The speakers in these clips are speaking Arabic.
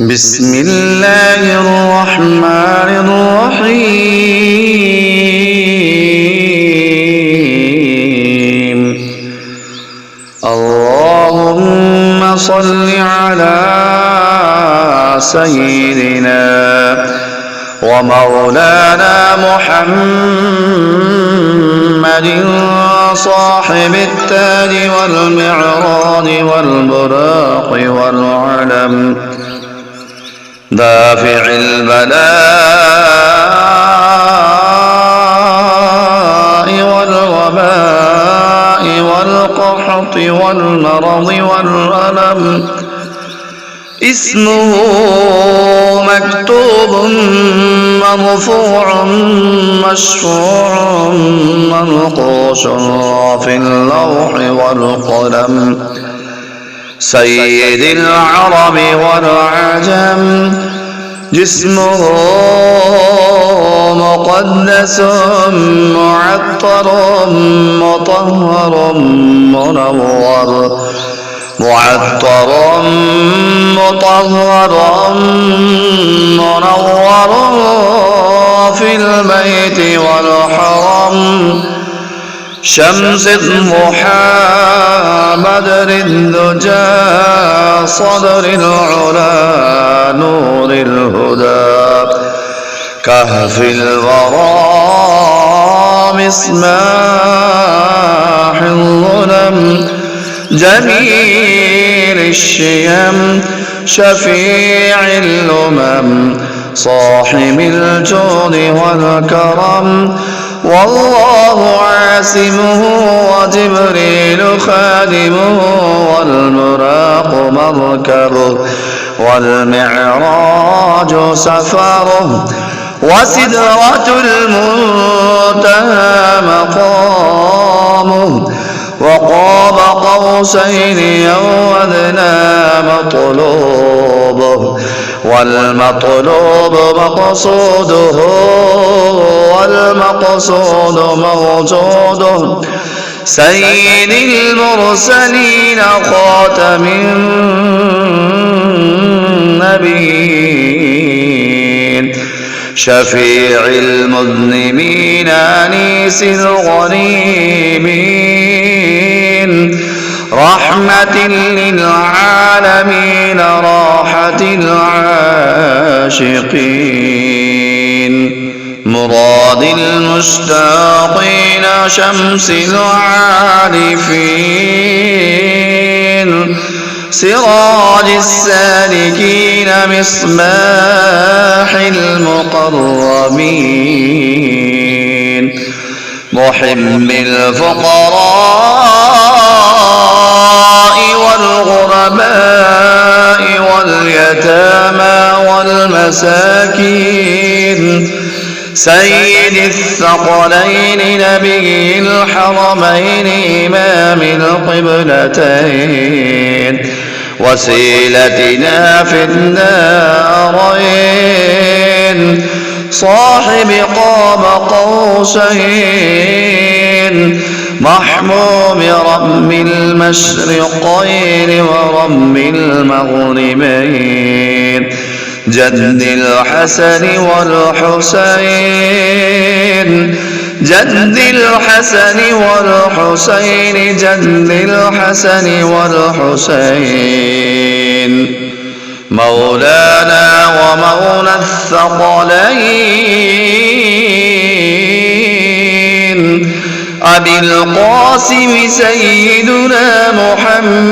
بسم الله الرحمن الرحيم. اللهم صل على سيدنا ومولانا محمد صاحب التاج والمعراج والبراق والعلم، دافع البلاء والوباء والقحط والمرض والألم، اسمه مكتوب مرفوع مشفوع منقوش في اللوح والقلم، سيد العرب والعجم، جسمه مقدس معطر مطهر منور، معطر مطهر منور في البيت والحرم، شمس الضحى بدر الدجى صدر العلا نور الهدى، كهف الورى مصباح الظلم، جميل الشيم شفيع الأمم، صاحب الجود والكرم، والله عاصمه وجبريل خادمه، والبراق مركبه والمعراج سفره، وسدرة المنتهى مقامه، وقاب قوسين أو أدنى مطلوبه، والمطلوب مقصوده والمقصود موجوده، سيد المرسلين خاتم النبيين، شفيع المذنبين أنيس الغريبين، رحمة للعالمين راحة العاشقين، مراد المشتاقين شمس العارفين، سراج السالكين مصباح المقربين، محب الفقراء والغرباء واليتامى والمساكين، سيد الثقلين نبي الحرمين إمام القبلتين، وسيلتنا في الدارين، صاحب قاب قوسين، محموم رب المشرقين ورب المغربين، جد الحسن والحسين، جد الحسن والحسين، جد الحسن والحسين، مولانا ومولى الثقلين، أبي القاسم سيدنا محمد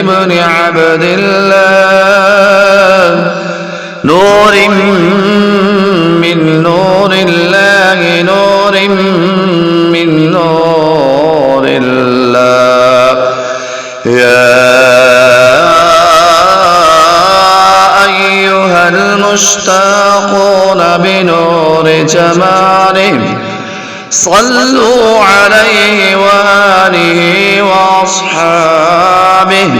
بن عبد الله، نور من نور الله، نور من نور الله، يا أيها المشتاقون بنور جماله، صلوا عليه وآله وأصحابه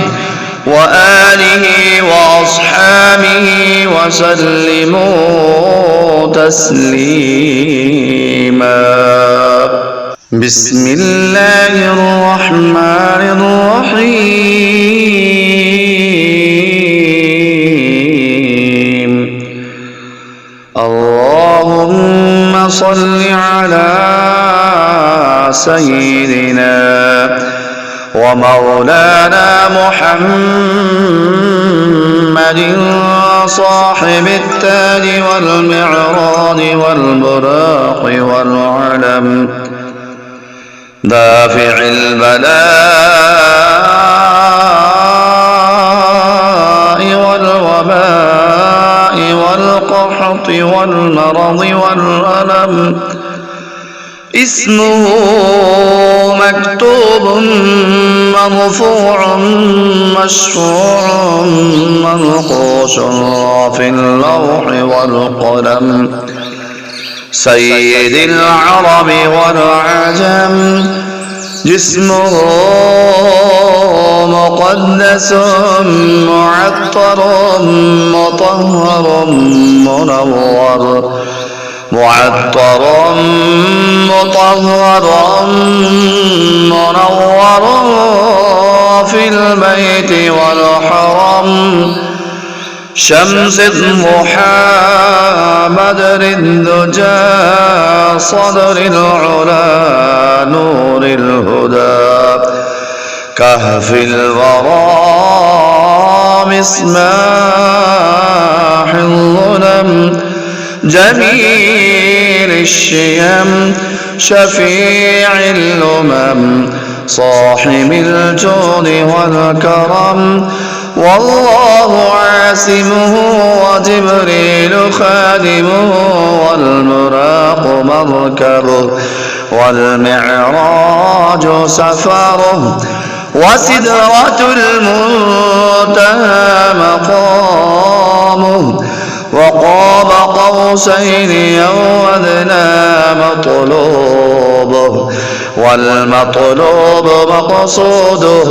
وأصحابه وسلموا تسليما. بسم الله الرحمن الرحيم. صل على سيدنا ومولانا محمد صاحب التاج والمعراج والبراق والعلم دافع البلاء والوباء والقحط والمرض والألم اسمه مكتوب مرفوع مشفوع منقوش في اللوح والقلم سيد العرب والعجم جسمه مقدس معطر مطهر منور معطر مطهر منور في البيت والحرم شمس الضحى بدر الدجى صدر العلا نور الهدى كهف الورى مصباح الظلم جميل الشيم شفيع الأمم صاحب الجود والكرم والله عاصمه وجبريل خادمه والبراق مركبه والمعراج سفره وسدرة المنتهى مقامه وقاب قوسين أو أدنى مطلوبه والمطلوب مقصوده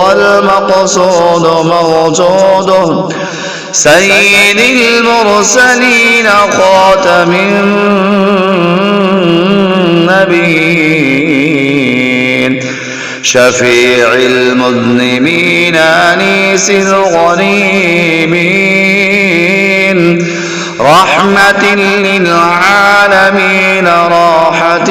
والمقصود موجوده سيد المرسلين خاتم النبيين شفيع المذنبين أنيس الغريبين رحمة للعالمين راحة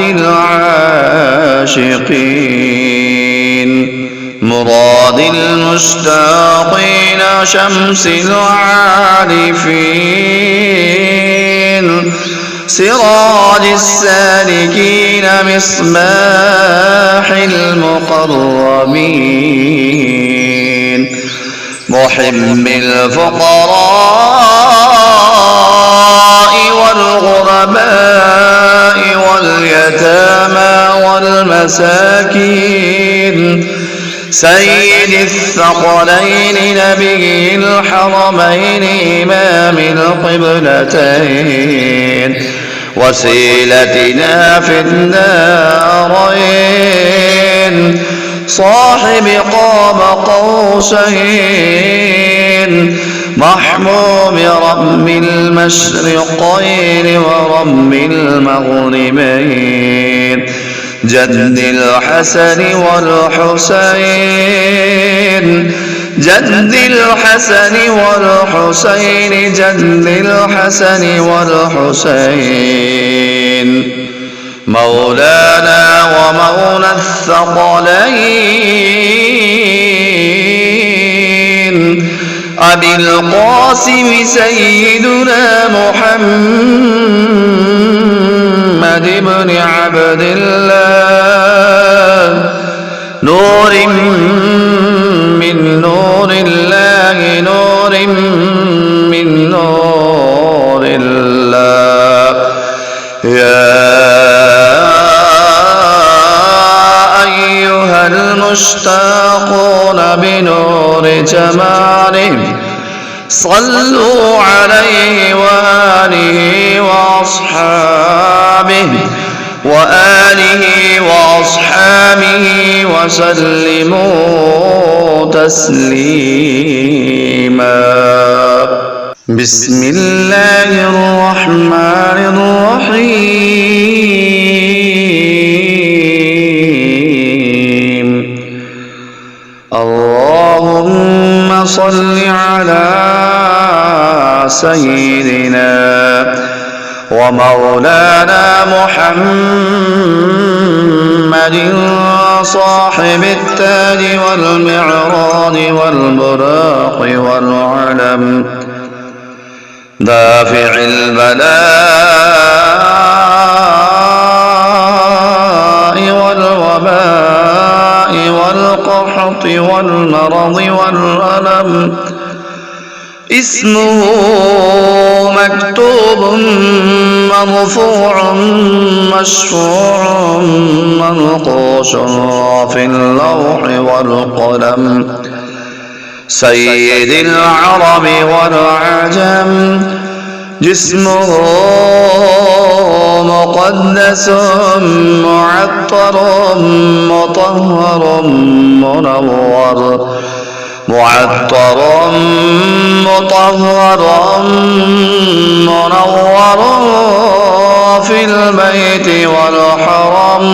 العاشقين مراد المشتاقين شمس العارفين سراج السالكين مصباح المقربين محب الفقراء والغرباء واليتامى والمساكين سيد الثقلين نبي الحرمين إمام القبلتين وسيلتنا في الدارين صاحب قاب قوسين محموم رب المشرقين ورب المغربين جد الحسن والحسين جد الحسن والحسين جد الحسن والحسين مولانا ومولى الثقلين أبي القاسم سيدنا محمد بن عبد الله نور من نور الله نور من نور الله يا أيها المشتاقون بنور جماله صلوا عليه وآله وأصحابه وصحبه وسلموا تسليما بسم الله الرحمن الرحيم اللهم صل على سيدنا ومولانا محمد صاحب التاج والمعراج والبراق والعلم دافع البلاء والوباء والقحط والمرض والألم اسمه مكتوب مرفوع مشفوع منقوش في اللوح والقلم سيد العرب والعجم جسمه مقدس معطر مطهر منور معطر مطهر منور في البيت والحرم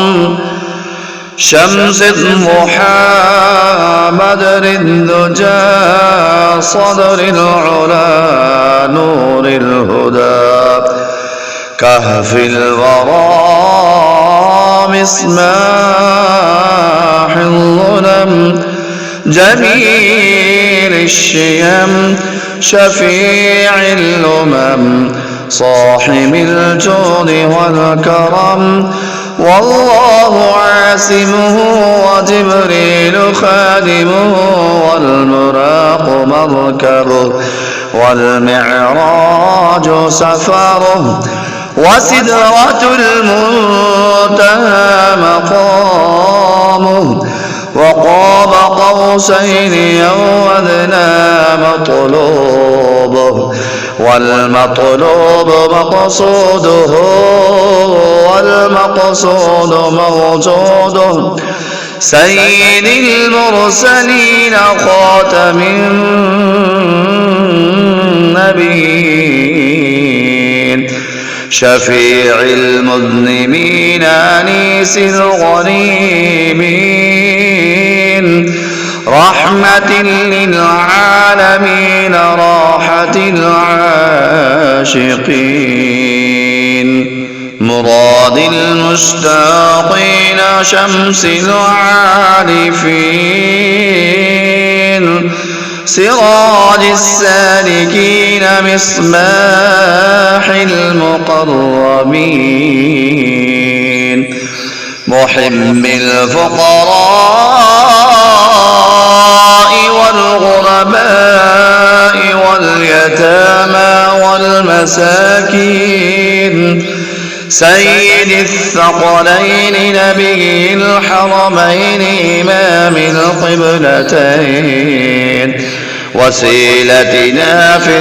شمس الضحى بدر الدجى صدر العلا نور الهدى كهف الورى مصباح الظلم جميل الشيم شفيع الأمم صاحب الجود والكرم والله عاصمه وجبريل خادمه والبراق مركبه والمعراج سفره وسدرة المنتهى مقامه وقاب قوسين أو أدنى مطلوبه والمطلوب مقصوده والمقصود موجوده سيد المرسلين خاتم النبيين شفيع المذنبين أنيس الغريبين رحمة للعالمين راحة العاشقين مراد المشتاقين شمس العارفين سراج السالكين مصباح المقربين محب الفقراء والغرباء واليتامى والمساكين سيد الثقلين نبي الحرمين إمام القبلتين وسيلتنا في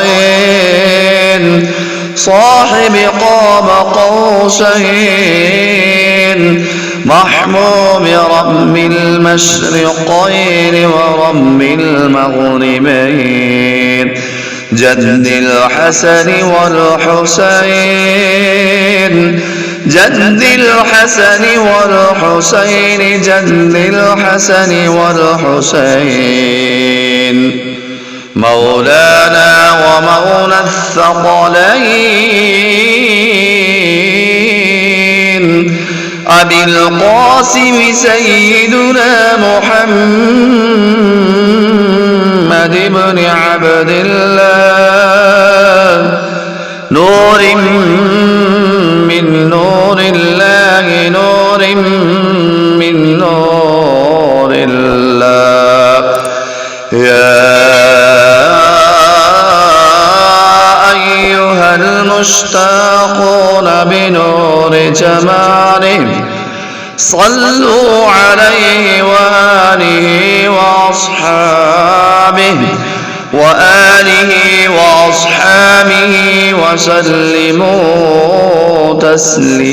الدارين صاحب قاب قوسين محموم رب المشرقين ورب المغربين جد الحسن والحسين جد الحسن والحسين جد الحسن والحسين مولانا ومولى الثقلين أبي القاسم سيدنا محمد بن عبد الله نور من نور الله نور من نور الله يا أيها المشتاقون بنور جماله صلوا عليه وآله وأصحابه وأصحابه وسلموا تسليما.